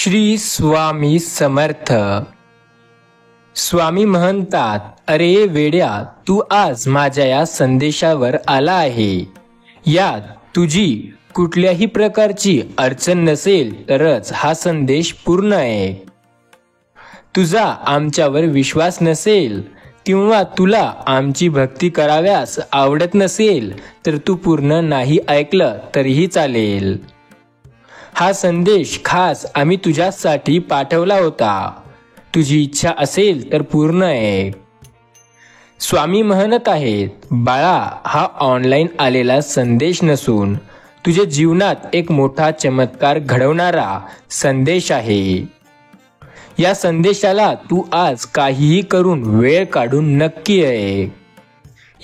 श्री स्वामी समर्थ. स्वामी म्हणतात, अरे वेड्या, तू आज माझ्या या संदेशावर आला आहे. यात तुझी कुठल्याही प्रकारची अडचण नसेल तरच हा संदेश पूर्ण आहे. तुझा आमच्यावर विश्वास नसेल किंवा तुला आमची भक्ती कराव्यास आवडत नसेल तर तू पूर्ण नाही ऐकलं तरीही चालेल. हा संदेश खास आम्ही तुझ्यासाठी पाठवला होता. तुझी इच्छा असेल तर पूर्ण आहे. स्वामी म्हणत आहेत, बाळा, हा ऑनलाईन आलेला संदेश नसून तुझ्या जीवनात एक मोठा चमत्कार घडवणारा संदेश आहे. या संदेशाला तू आज काहीही करून वेळ काढून नक्की आहे.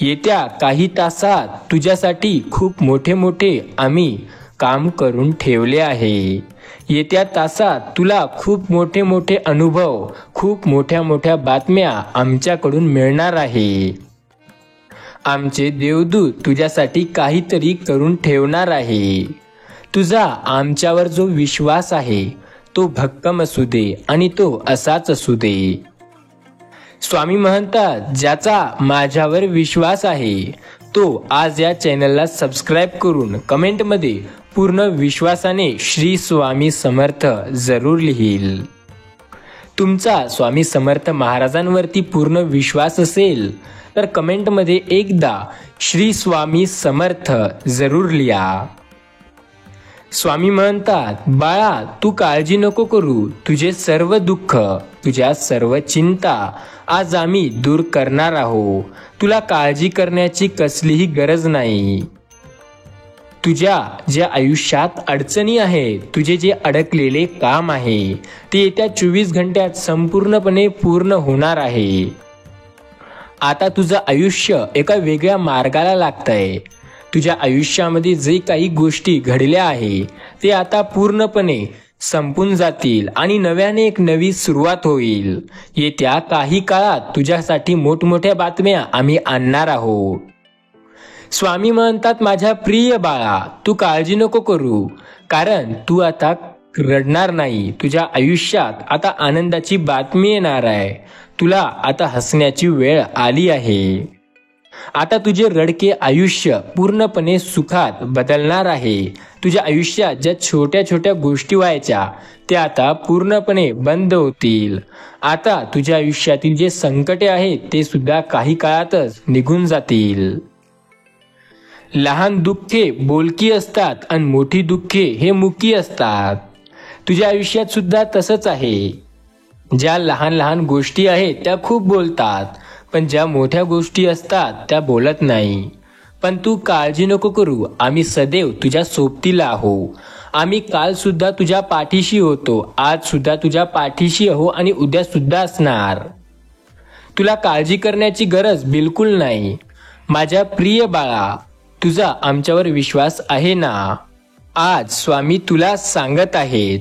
येत्या काही तासात तुझ्यासाठी खूप मोठे आम्ही काम करून ठेवले आहे. येत्या तासात तुला खूप मोठे अनुभव, खूप मोठ्या बातम्या आमच्याकडून मिळणार आहे. आमचे देवदूत तुझ्यासाठी काहीतरी करून ठेवणार आहे. तुझा आमच्यावर जो विश्वास आहे तो भक्कम असू दे आणि तो असाच असू दे. स्वामी म्हणतात, ज्याचा माझ्यावर विश्वास आहे तो आज या चॅनलला सबस्क्राईब करून कमेंटमध्ये पूर्ण विश्वासाने श्री स्वामी समर्थ जरूर लिहील. तुमचा स्वामी समर्थ महाराजांवरती पूर्ण विश्वास असेल तर कमेंटमध्ये एकदा श्री स्वामी समर्थ जरूर लिहा. स्वामी म्हणतात, बाळा, तू काळजी नको करू. तुझे सर्व दुःख, तुझ्या सर्व चिंता आज आम्ही दूर करणार आहोत. तुला काळजी करण्याची कसलीही गरज नाही. तुझ्या ज्या आयुष्यात अडचणी आहेत, तुझे जे अडकलेले काम आहे ते येत्या 24 घंट्यात संपूर्णपणे पूर्ण होणार आहे. आता तुझं आयुष्य एका वेगळ्या मार्गाला लागतंय. तुझ्या आयुष्यामध्ये जे काही गोष्टी घडल्या आहे ते आता पूर्णपणे संपून जातील आणि नव्याने एक नवी सुरुवात होईल. येत्या काही काळात तुझ्यासाठी मोठमोठ्या बातम्या आम्ही आणणार आहोत. स्वामी म्हणतात, माझ्या प्रिय बाळा, तू काळजी नको करू, कारण तू आता रडणार नाही. तुझ्या आयुष्यात आता आनंदाची बातमी येणार आहे. तुला आता हसण्याची वेळ आली आहे. आता तुझे रडके आयुष्य पूर्णपणे सुखात बदलणार आहे. तुझ्या आयुष्यात ज्या छोट्या गोष्टी व्हायच्या त्या आता पूर्णपणे बंद होतील. आता तुझ्या आयुष्यातील जे संकटे आहेत ते सुद्धा काही काळातच निघून जातील. लहान दुःखे बोलकी असतात आणि मोठी दुःखे हे मुकी असतात. तुझ्या आयुष्यात सुद्धा तसंच आहे. ज्या लहान गोष्टी आहेत त्या खूप बोलतात, पण ज्या मोठ्या गोष्टी असतात त्या बोलत नाही. पण तू काळजी नको करू, आम्ही सदैव तुझ्या सोबतीला आहो. आम्ही काल सुद्धा तुझ्या पाठीशी होतो, आज सुद्धा तुझ्या पाठीशी आहो आणि उद्या सुद्धा असणार. तुला काळजी करण्याची गरज बिलकुल नाही. माझ्या प्रिय बाळा, तुझा आमच्यावर विश्वास आहे ना? आज स्वामी तुला सांगत आहेत,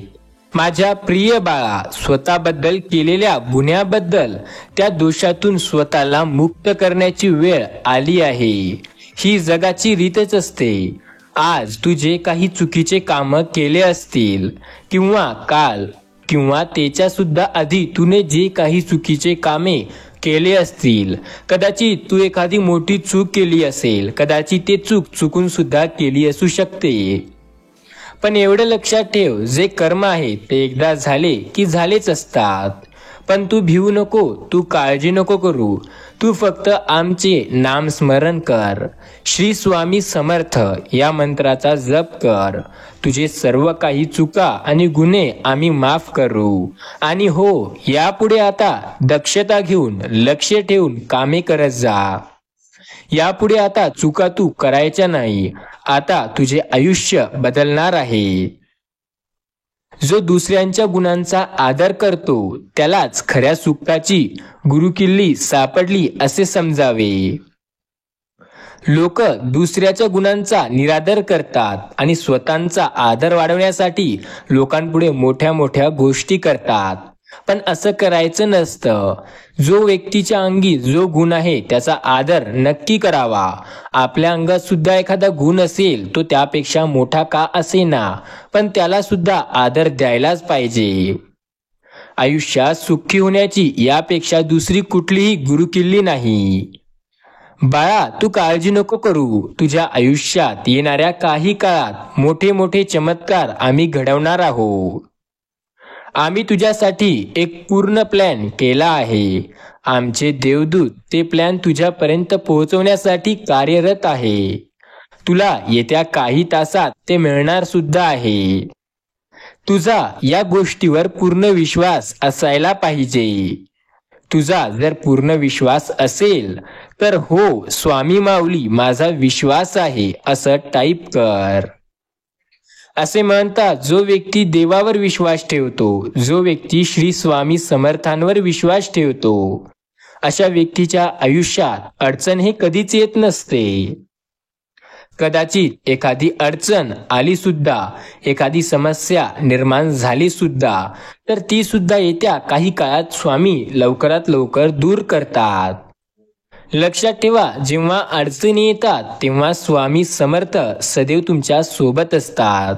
माझ्या प्रिय बाळा, स्वतःबद्दल केलेल्या गुन्ह्याबद्दल, त्या दोषातून स्वतःला मुक्त करण्याची वेळ आली आहे. ही जगाची रीतच असते. आज तू जे काही चुकीचे काम केले असतील किंवा काल किंवा त्याच्या सुद्धा आधी तूने जे काही चुकीचे कामे केले असतील, कदाचित तू एखादी मोठी चूक केली असेल, कदाचित ते चुकून सुद्धा केली असू शकते. पण एवढं लक्षात ठेव, जे कर्म आहे ते एकदा झाले की झालेच असतात. पण तू भिवू नको, तू काळजी नको करू. तू फक्त आमचे नाम स्मरण कर. श्री स्वामी समर्थ या मंत्राचा जप कर. तुझे सर्व काही चुका आणि गुन्हे आम्ही माफ करू. आणि हो, यापुढे आता दक्षता घेऊन, लक्ष ठेवून कामे करत जा. यापुढे आता चुका तू करायच्या नाही. आता तुझे आयुष्य बदलणार आहे. जो दुसऱ्यांच्या गुणांचा आदर करतो त्यालाच खऱ्या सुखाची गुरुकिल्ली सापडली असे समजावे. लोक दुसऱ्याच्या गुणांचा निरादर करतात आणि स्वतःचा आदर वाढवण्यासाठी लोकांपुढे मोठ्या गोष्टी करतात. पण असं करायचं नसतं. जो व्यक्तीच्या अंगी जो गुण आहे त्याचा आदर नक्की करावा. आपल्या अंगात सुद्धा एखादा गुण असेल तो त्यापेक्षा मोठा का असेना, पण त्याला सुद्धा आदर द्यायलाच पाहिजे. आयुष्यात सुखी होण्याची यापेक्षा दुसरी कुठलीही गुरुकिल्ली नाही. बाळा, तू काळजी नको करू. तुझ्या आयुष्यात येणाऱ्या काही काळात मोठे मोठे चमत्कार आम्ही घडवणार आहोत. आम्ही तुझ्यासाठी एक पूर्ण प्लॅन केला आहे. आमचे देवदूत ते प्लॅन तुझ्यापर्यंत पोहोचवण्यासाठी कार्यरत आहे. तुला येत्या काही तासात ते मिळणार सुद्धा आहे. तुझा या गोष्टीवर पूर्ण विश्वास असायला पाहिजे. तुझा जर पूर्ण विश्वास असेल तर हो स्वामी माऊली माझा विश्वास आहे असं टाईप कर. असे म्हणतात, जो व्यक्ती देवावर विश्वास ठेवतो, जो व्यक्ती श्री स्वामी समर्थांवर विश्वास ठेवतो, अशा व्यक्तीच्या आयुष्यात अडचण हे कधीच येत नसते. कदाचित एखादी अडचण आली सुद्धा, एखादी समस्या निर्माण झाली सुद्धा, तर ती सुद्धा येत्या काही काळात स्वामी लवकरात लवकर दूर करतात. लक्षात ठेवा, जेव्हा अडचणी येतात तेव्हा स्वामी समर्थ सदैव तुमच्या सोबत असतात.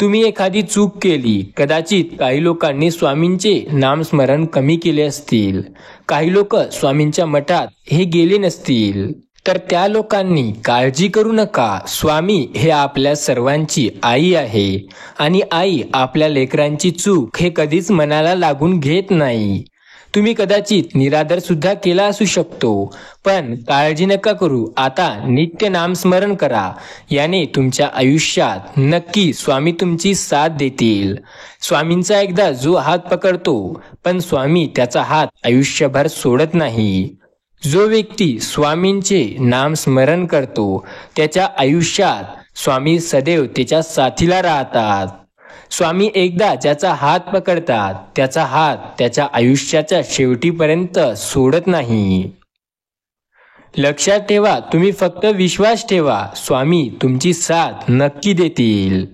तुम्ही एखादी चूक केली, कदाचित काही लोकांनी स्वामींचे नामस्मरण कमी केले असतील, काही लोक स्वामींच्या मठात हे गेले नसतील, तर त्या लोकांनी काळजी करू नका. स्वामी हे आपल्या सर्वांची आई आहे आणि आई आपल्या लेकरांची चूक हे कधीच मनाला लागून घेत नाही. तुम्ही कदाचित निरादर सुद्धा केला असू शकतो, पण काळजी नका करू. आता नित्य नामस्मरण करा. याने तुमच्या आयुष्यात नक्की स्वामी तुमची साथ देतील. स्वामींचा एकदा जो हात पकडतो, पण स्वामी त्याचा हात आयुष्यभर सोडत नाही. जो व्यक्ती स्वामींचे नामस्मरण करतो त्याच्या आयुष्यात स्वामी सदैव त्याच्या साथीला राहतात. स्वामी एकदा ज्याचा हात पकडतात त्याचा हात त्याच्या आयुष्याच्या शेवटीपर्यंत सोडत नाही. लक्षात ठेवा, तुम्ही फक्त विश्वास ठेवा. स्वामी तुमची साथ नक्की देतील.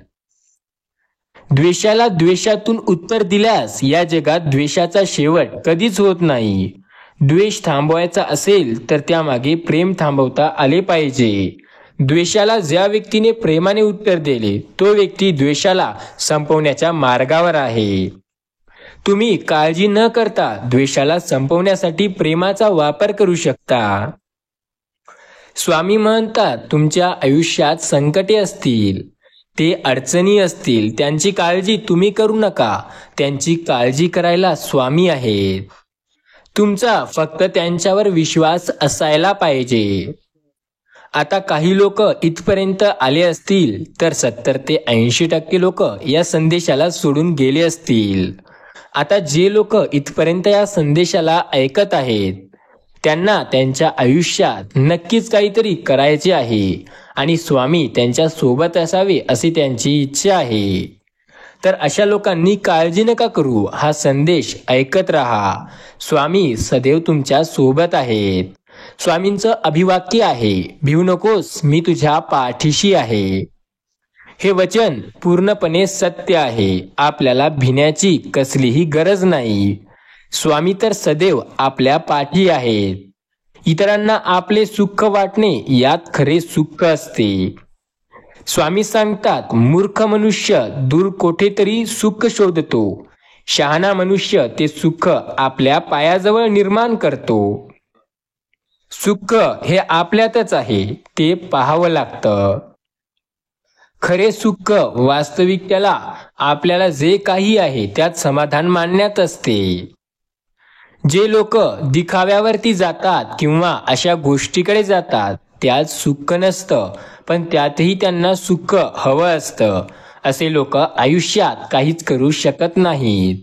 द्वेषाला द्वेषातून उत्तर दिल्यास या जगात द्वेषाचा शेवट कधीच होत नाही. द्वेष थांबवायचा असेल तर त्यामागे प्रेम थांबवता आले पाहिजे. द्वेषाला ज्या व्यक्तीने प्रेमाने उत्तर दिले तो व्यक्ती द्वेषाला संपवण्याच्या मार्गावर आहे. तुम्ही काळजी न करता द्वेषाला संपवण्यासाठी प्रेमाचा वापर करू शकता. स्वामी म्हणतात, तुमच्या आयुष्यात संकटे असतील, ते अडचणी असतील, त्यांची काळजी तुम्ही करू नका. त्यांची काळजी करायला स्वामी आहेत. तुमचा फक्त त्यांच्यावर विश्वास असायला पाहिजे. आता काही लोक इथपर्यंत आले असतील तर 70 ते 80% लोक या संदेशाला सोडून गेले असतील. आता जे लोक इथपर्यंत या संदेशाला ऐकत आहेत त्यांना त्यांच्या आयुष्यात नक्कीच काहीतरी करायचे आहे आणि स्वामी त्यांच्या सोबत असावे अशी त्यांची इच्छा आहे. तर अशा लोकांनी काळजी नका करू. हा संदेश ऐकत राहा. स्वामी सदैव तुमच्या सोबत आहेत. स्वामींचं अभिवाक्य आहे, भिवू नकोस, मी तुझ्या पाठीशी आहे. हे वचन पूर्णपणे सत्य आहे. आपल्याला भिण्याची कसलीही गरज नाही. स्वामी तर सदैव आपल्या पाठी आहेत. इतरांना आपले सुख वाटणे यात खरे सुख असते. स्वामी सांगतात, मूर्ख मनुष्य दूर कोठेतरी सुख शोधतो, शहाणा मनुष्य ते सुख आपल्या पायाजवळ निर्माण करतो. सुख हे आपल्यातच आहे, ते पाहावं लागतं. खरे सुख वास्तविकतेला आपल्याला जे काही आहे त्यात समाधान मानण्यात असते. जे लोक दिखाव्यावरती जातात किंवा अशा गोष्टीकडे जातात त्यात सुख नसतं, पण त्यातही त्यांना सुख हवं असतं. असे लोक आयुष्यात काहीच करू शकत नाहीत.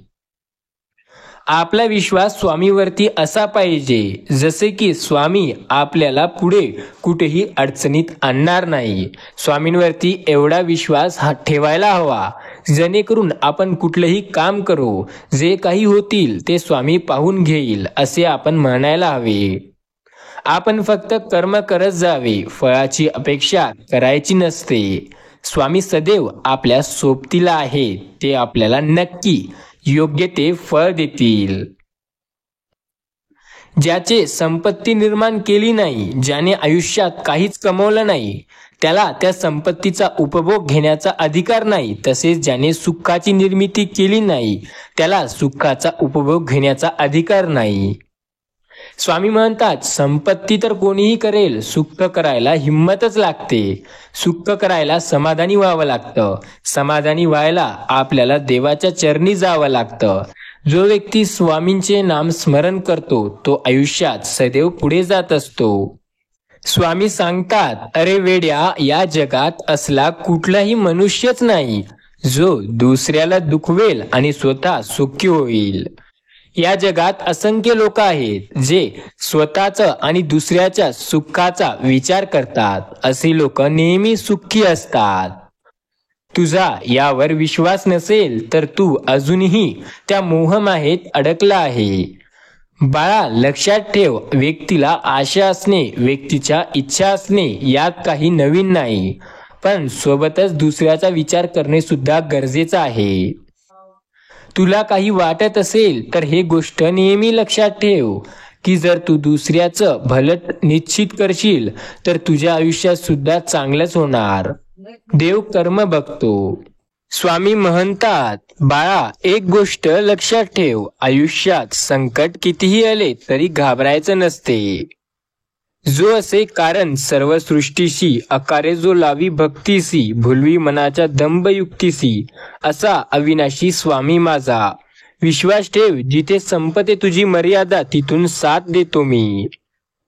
आपला विश्वास स्वामीवरती असा पाहिजे जसे की स्वामी आपल्याला पुढे कुठेही अडचणीत आणणार नाही. स्वामींवरती एवढा विश्वास ठेवायला हवा जेणेकरून आपण कुठलंही काम करू, जे काही होतील ते स्वामी पाहून घेईल असे आपण म्हणायला हवे. आपण फक्त कर्म करत जावे, फळाची अपेक्षा करायची नसते. स्वामी सदैव आपल्या सोबतीला आहे, ते आपल्याला नक्की योग्य ते फळ देतील. ज्याचे संपत्ती निर्माण केली नाही, ज्याने आयुष्यात काहीच कमवलं नाही, त्याला त्या संपत्तीचा उपभोग घेण्याचा अधिकार नाही. तसेच ज्याने सुखाची निर्मिती केली नाही, त्याला सुखाचा उपभोग घेण्याचा अधिकार नाही. स्वामी म्हणतात, संपत्ती तर कोणीही करेल, सुख करायला हिंमतच लागते. सुख करायला समाधानी व्हावं लागतं. समाधानी व्हायला आपल्याला देवाच्या चरणी जावं लागतं. जो व्यक्ती स्वामींचे नाम स्मरण करतो, तो आयुष्यात सदैव पुढे जात असतो. स्वामी सांगतात, अरे वेड्या, या जगात असला कुठलाही मनुष्यच नाही जो दुसऱ्याला दुखवेल आणि स्वतः सुखी होईल. या जगात असंख्य लोक आहेत जे स्वतःचं आणि दुसऱ्याच्या सुखाचा विचार करतात. असे लोक नेहमी सुखी असतात. तुझा यावर विश्वास नसेल तर तू अजूनही त्या मोहमायेत अडकला आहे. बाळा, लक्षात ठेव, व्यक्तीला आशा असणे, व्यक्तीच्या इच्छा असणे यात काही नवीन नाही, पण सोबतच दुसऱ्याचा विचार करणे सुद्धा गरजेचं आहे. तुला काही वाटत असेल तर हे गोष्ट नेहमी लक्षात ठेव की जर तू दुसऱ्याचं भलं निश्चित करशील तर तुझ्या आयुष्यात सुद्धा चांगलंच होणार. देव कर्म बघतो. स्वामी म्हणतात, बाळा, एक गोष्ट लक्षात ठेव, आयुष्यात संकट कितीही आले तरी घाबरायचं नसते. जो असे कारण सर्व सृष्टीशी, अकारे जो लावी भक्तीसी, भुलवी मनाच्या दंभयुक्तीसी, असा अविनाशी स्वामी माझा. विश्वास ठेव, जिथे संपते तुझी मर्यादा तिथून साथ देतो मी.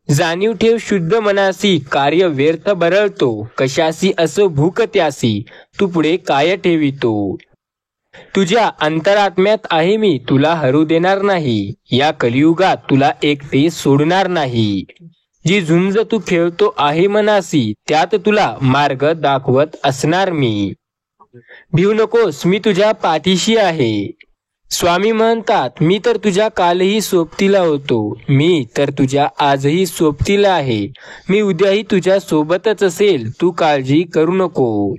जाणीव ठेव शुद्ध मनासी, कार्य व्यर्थ बरळतो, कशासी असो भूक त्यासी, तू पुढे काय ठेवितो. तुझ्या अंतरात्म्यात आहे मी, तुला हरू देणार नाही. या कलियुगात तुला एकटे सोडणार नाही. जी झुंज तू खेळतो आहे मनासी, त्यात तुला मार्ग दाखवत असणार मी. भिवू नकोस, मी तुझ्या पाठीशी आहे. स्वामी म्हणतात, मी तर तुझ्या कालही सोबतीला होतो, मी तर तुझ्या आजही सोबतीला आहे, मी उद्याही तुझ्या सोबतच असेल, तू काळजी करू नको.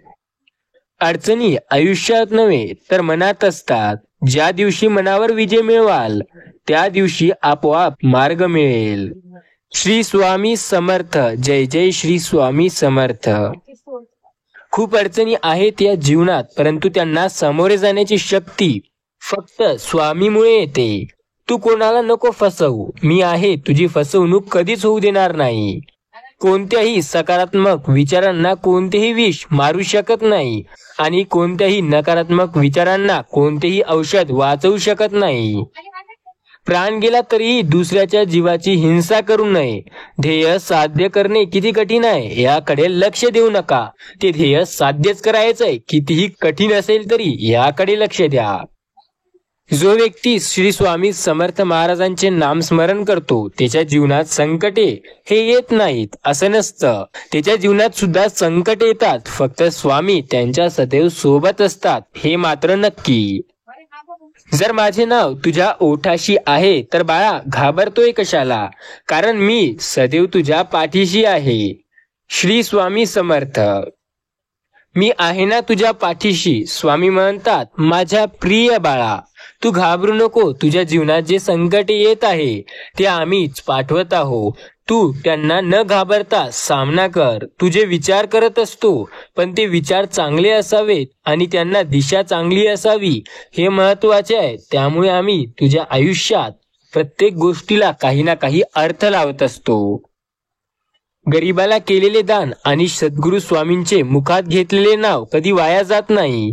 अडचणी आयुष्यात नव्हे तर मनात असतात. ज्या दिवशी मनावर विजय मिळवाल त्या दिवशी आपोआप मार्ग मिळेल. श्री स्वामी समर्थ. जय जय श्री स्वामी समर्थ. खूप अडचणी आहेत या जीवनात, परंतु त्यांना सामोरे जाण्याची शक्ती फक्त स्वामीमुळे येते. तू कोणाला नको फसवू, मी आहे, तुझी फसवणूक कधीच होऊ देणार नाही. कोणत्याही सकारात्मक विचारांना कोणतेही विष मारू शकत नाही आणि कोणत्याही नकारात्मक विचारांना कोणतेही औषध वाचवू शकत नाही. प्राण गेला तरीही दुसऱ्याच्या जीवाची हिंसा करू नये. ध्येय साध्य करणे किती कठीण आहे याकडे लक्ष देऊ नका. ते ध्येय साध्यच करायचंय, कितीही कठीण असेल तरी याकडे लक्ष द्या. जो व्यक्ती श्री स्वामी समर्थ महाराजांचे नाम स्मरण करतो त्याच्या जीवनात संकटे हे येत नाहीत असं नसतं. त्याच्या जीवनात सुद्धा संकट येतात, फक्त स्वामी त्यांच्या सदैव सोबत असतात हे मात्र नक्की. जर माझे नाव तुझ्या ओठाशी आहे तर बाळा घाबरतोय कशाला, कारण मी सदैव तुझ्या पाठीशी आहे. श्री स्वामी समर्थ. मी आहे ना तुझ्या पाठीशी. स्वामी म्हणतात, माझ्या प्रिय बाळा, तू घाबरू नको. तुझ्या जीवनात जे संकट येत आहे ते आम्हीच पाठवत आहोत. तू त्यांना न घाबरता सामना कर. तुझे विचार करत असतो, पण ते विचार चांगले असावेत आणि त्यांना दिशा चांगली असावी हे महत्वाचे आहे. त्यामुळे आम्ही तुझ्या आयुष्यात प्रत्येक गोष्टीला काही ना काही अर्थ लावत असतो. गरीबाला केलेले दान आणि सद्गुरू स्वामींचे मुखात घेतलेले नाव कधी वाया जात नाही.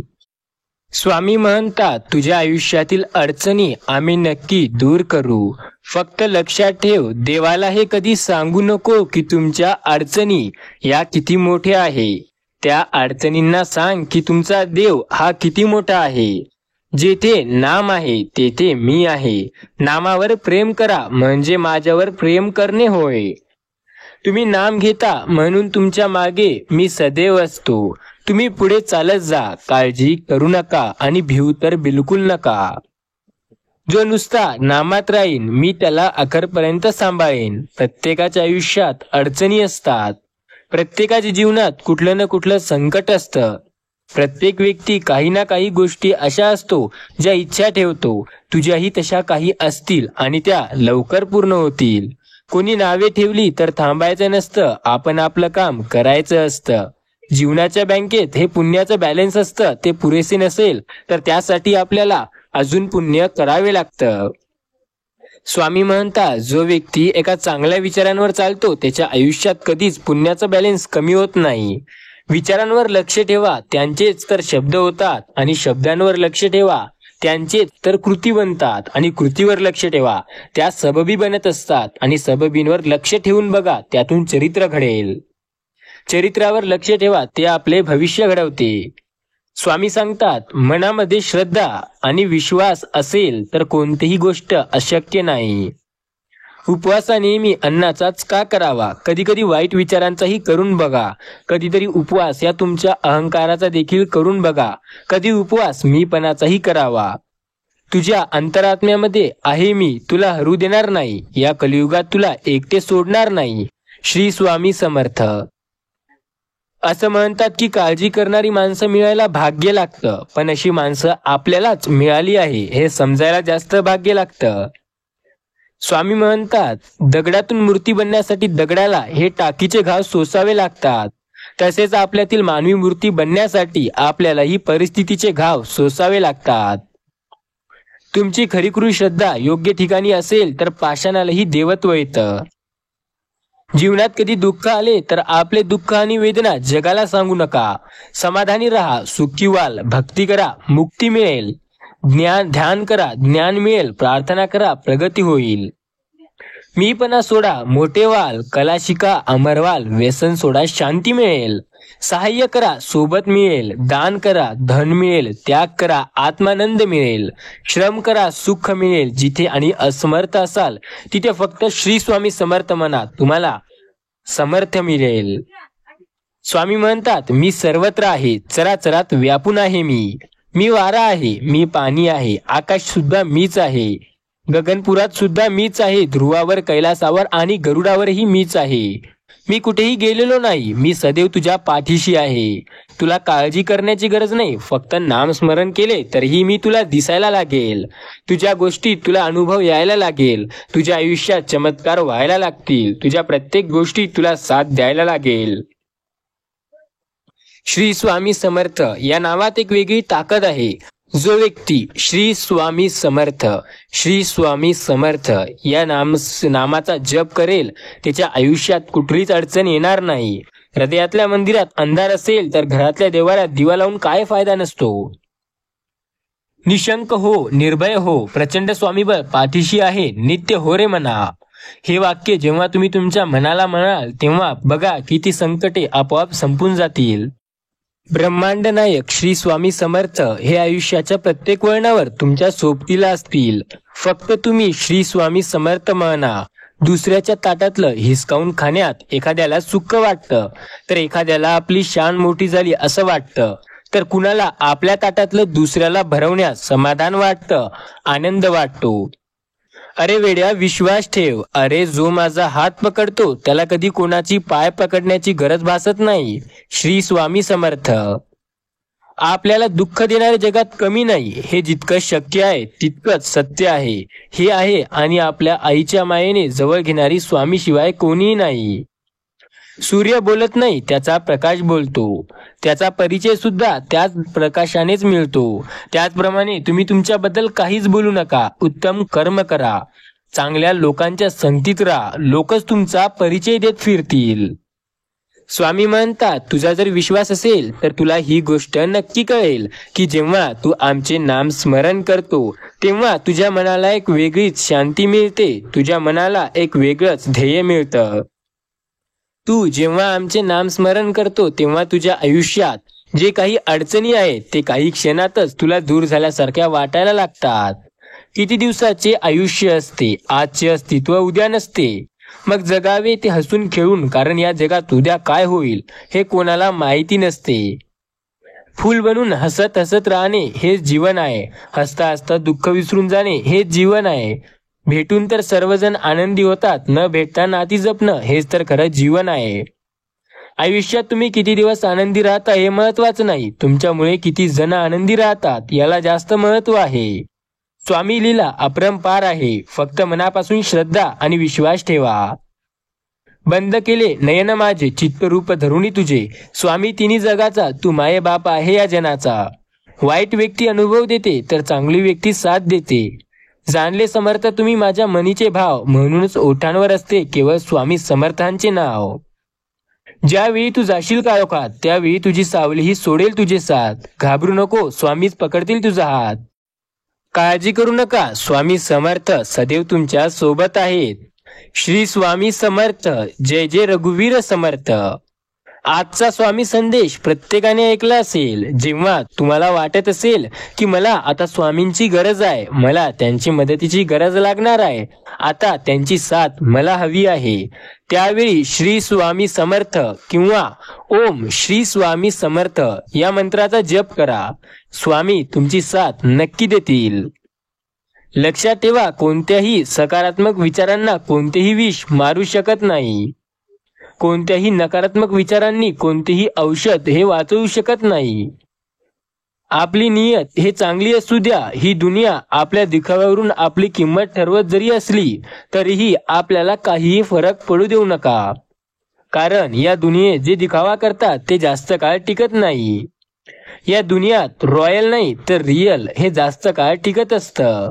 स्वामी म्हणतात, तुझ्या आयुष्यातील अडचणी आम्ही नक्की दूर करू. फक्त लक्षात ठेव, देवाला हे कधी सांगू नको की तुमच्या अडचणी या किती मोठ्या आहे. त्या अडचणींना सांग की तुमचा देव हा किती मोठा आहे. जेथे नाम आहे तेथे मी आहे. नामावर प्रेम करा म्हणजे माझ्यावर प्रेम करणे होय. तुम्ही नाम घेता म्हणून तुमच्या मागे मी सदैव असतो. तुम्ही पुढे चालत जा, काळजी करू नका आणि भिवू तर बिलकुल नका. जो नुसता नामात राहीन मी त्याला अखेरपर्यंत सांभाळेन. प्रत्येकाच्या आयुष्यात अडचणी असतात, प्रत्येकाच्या जीवनात कुठलं ना कुठलं संकट असतं. प्रत्येक व्यक्ती काही ना काही गोष्टी अशा असतो ज्या इच्छा ठेवतो. तुझ्याही तशा काही असतील आणि त्या लवकर पूर्ण होतील. कोणी नावे ठेवली तर थांबायचं नसतं, आपण आपलं काम करायचं असतं. जीवनाच्या बँकेत हे पुण्याचं बॅलन्स असतं, ते पुरेसे नसेल तर त्यासाठी आपल्याला अजून पुण्य करावे लागतं. स्वामी म्हणतात, जो व्यक्ती एका चांगल्या विचारांवर चालतो त्याच्या आयुष्यात कधीच पुण्याचा बॅलन्स कमी होत नाही. विचारांवर लक्ष ठेवा, त्यांचेच तर शब्द होतात, आणि शब्दांवर लक्ष ठेवा, त्यांचेच तर कृती बनतात, आणि कृतीवर लक्ष ठेवा, त्या सबबी बनत असतात, आणि सबबींवर लक्ष ठेवून बघा, त्यातून चरित्र घडेल. चरित्रावर लक्ष ठेवा, ते आपले भविष्य घडवते. स्वामी सांगतात, मनामध्ये श्रद्धा आणि विश्वास असेल तर कोणतीही गोष्ट अशक्य नाही. उपवासा नेहमी अन्नाचाच का करावा? कधी कधी वाईट विचारांचाही करून बघा. कधीतरी उपवास या तुमच्या अहंकाराचा देखील करून बघा. कधी उपवास मीपणाचाही करावा. तुझ्या अंतरात्म्यामध्ये आहे मी, तुला हरू देणार नाही. या कलियुगात तुला एकटे सोडणार नाही. श्री स्वामी समर्थ. असं म्हणतात की काळजी करणारी माणसं मिळायला भाग्य लागतं, पण अशी माणसं आपल्यालाच मिळाली आहे हे समजायला जास्त भाग्य लागतं. स्वामी म्हणतात, दगडातून मूर्ती बनण्यासाठी दगडाला हे टाकीचे घाव सोसावे लागतात. तसेच आपल्यातील मानवी मूर्ती बनण्यासाठी आपल्यालाही परिस्थितीचे घाव सोसावे लागतात. तुमची खरीखुरी श्रद्धा योग्य ठिकाणी असेल तर पाषाणालाही देवत्व येतं. जीवनात कधी दुःख आले तर आपले दुःख आणि वेदना जगाला सांगू नका. समाधानी राहा, सुखी व्हाल, भक्ती करा, मुक्ती मिळेल. ध्यान करा, ज्ञान मिळेल. प्रार्थना करा, प्रगती होईल. मीपणा सोडा, मोठे व्हाल. कला शिका, अमर व्हाल. व्यसन सोडा, शांती मिळेल. सहाय्य करा, सोबत मिळेल. दान करा, धन मिळेल. त्याग करा, आत्मानंद मिळेल. श्रम करा, सुख मिळेल. जिथे आणि असमर्थ असाल तिथे फक्त श्री स्वामी समर्थ म्हणा, तुम्हाला समर्थ मिळेल. स्वामी म्हणतात, मी सर्वत्र आहे, चराचरात व्यापून आहे मी वारा आहे, मी पाणी आहे, आकाश सुद्धा मीच आहे, गगनपुरात सुद्धा मीच आहे, ध्रुवावर, कैलासावर आणि गरुडावरही मीच आहे. मी कुठेही गेलेलो नाही, मी सदैव तुझ्या पाठीशी आहे. तुला काळजी करण्याची गरज नाही, फक्त नामस्मरण केले तरीही मी तुला दिसायला लागेल. तुझ्या गोष्टीत तुला अनुभव यायला लागेल. तुझ्या आयुष्यात चमत्कार व्हायला लागतील. तुझ्या प्रत्येक गोष्टीत तुला साथ द्यायला लागेल. श्री स्वामी समर्थ या नावात एक वेगळी ताकद आहे. जो व्यक्ती श्री स्वामी समर्थ, श्री स्वामी समर्थ या नामाचा जप करेल त्याच्या आयुष्यात कुठलीच अडचण येणार नाही. हृदयातल्या मंदिरात अंधार असेल तर घरातल्या देवाऱ्यात दिवा लावून काय फायदा नसतो. निशंक हो, निर्भय हो, प्रचंड स्वामीबळ पाठीशी आहे, नित्य हो रे मना. हे वाक्य जेव्हा तुम्ही तुमच्या मनाला म्हणाल तेव्हा बघा किती संकटे आपोआप संपून जातील. ब्रह्मांड नायक श्री स्वामी समर्थ हे आयुष्याच्या प्रत्येक वळणावर तुमच्या सोबतीला असतील. फक्त तुम्ही श्री स्वामी समर्थ म्हणा. दुसऱ्याच्या ताटातलं हिसकावून खाण्यात एखाद्याला सुख वाटतं, तर एखाद्याला आपली शान मोठी झाली असं वाटतं, तर कुणाला आपल्या ताटातलं दुसऱ्याला भरवण्यात समाधान वाटतं, आनंद वाटतो. अरे वेड्या, विश्वास ठेव. अरे जो माझा हात पकडतो त्याला कधी कोणाची पाय पकडण्याची गरज भासत नाही. श्री स्वामी समर्थ. आपल्याला दुःख देणाऱ्या जगात कमी नाही, हे जितकं शक्य आहे तितकंच सत्य आहे. हे आहे आणि आपल्या आईच्या मायेने जवळ घेणारी स्वामी शिवाय कोणीही नाही. सूर्य बोलत नाही, त्याचा प्रकाश बोलतो. त्याचा परिचय सुद्धा त्याच प्रकाशानेच मिळतो. त्याचप्रमाणे तुम्ही तुमच्याबद्दल काहीच बोलू नका, उत्तम कर्म करा, चांगल्या लोकांच्या संगतीत राहा, लोकच तुमचा परिचय देत फिरतील. स्वामी म्हणतात, तुझा जर विश्वास असेल तर तुला ही गोष्ट नक्की कळेल की जेव्हा तू आमचे नाम स्मरण करतो तेव्हा तुझ्या मनाला एक वेगळीच शांती मिळते, तुझ्या मनाला एक वेगळंच ध्येय मिळतं. तू जेव्हा आमचे नाम स्मरण करतो तेव्हा तुझ्या आयुष्यात जे काही अडचणी आहेत ते काही क्षणातच तुला दूर झाल्यासारख्या वाटायला लागतात. किती दिवसाचे आयुष्य असते, आजचे अस्तित्व उद्या नसते. मग जगावे ते हसून खेळून, कारण या जगात उद्या काय होईल हे कोणाला माहिती नसते. फूल बनून हसत हसत राहणे हेच जीवन आहे. हसता हसता दुःख विसरून जाणे हेच जीवन आहे. भेटून तर सर्वजण आनंदी होतात, न भेटता नाती जपणं हेच तर खरं जीवन आहे. आयुष्यात तुम्ही किती दिवस आनंदी राहता हे महत्वाचं नाही, तुमच्यामुळे किती जण आनंदी राहतात याला जास्त महत्व आहे. स्वामी लीला अपरंपार आहे. फक्त मनापासून श्रद्धा आणि विश्वास ठेवा. बंद केले नयन माझे, चित्तरूप धरुणी तुझे. स्वामी तिन्ही जगाचा, तू माये बाप आहे या जनाचा. वाईट व्यक्ती अनुभव देते तर चांगली व्यक्ती साथ देते. जाणले समर्थ तुम्ही माझ्या मनीचे भाव, म्हणूनच ओठांवर असते केवळ स्वामी समर्थांचे नाव. ज्यावेळी तू जाशील काळोखात, त्यावेळी तुझी सावलीही सोडेल तुझे साथ. घाबरू नको, स्वामीच पकडतील तुझा हात. काळजी करू नका, स्वामी समर्थ सदैव तुमच्या सोबत आहेत. श्री स्वामी समर्थ, जय जय रघुवीर समर्थ. आजचा स्वामी संदेश प्रत्येकाने ऐकला असेल. जेव्हा तुम्हाला वाटत असेल की मला आता स्वामींची गरज आहे, मला त्यांची मदतीची गरज लागणार आहे, आता त्यांची साथ मला हवी आहे, त्यावेळी श्री स्वामी समर्थ किंवा ओम श्री स्वामी समर्थ या मंत्राचा जप करा. स्वामी तुमची साथ नक्की देतील. लक्षात ठेवा, कोणत्याही सकारात्मक विचारांना कोणतेही विष मारू शकत नाही. कोणत्याही नकारात्मक विचारांनी कोणतेही औषध हे वाचवू शकत नाही. आपली नियत हे चांगली असू द्या. ही दुनिया आपल्या दिखाव्यावरून आपली किंमत ठरवत जरी असली तरीही आपल्याला काहीही फरक पडू देऊ नका. कारण या दुनियेत जे दिखावा करतात ते जास्त काळ टिकत नाही. या दुनियात रॉयल नाही तर रियल हे जास्त काळ टिकत असतं.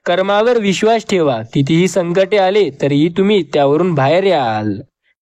कर्मावर विश्वास ठेवा. कितीही संकटे आले तरीही तुम्ही त्यावरून बाहेर याल.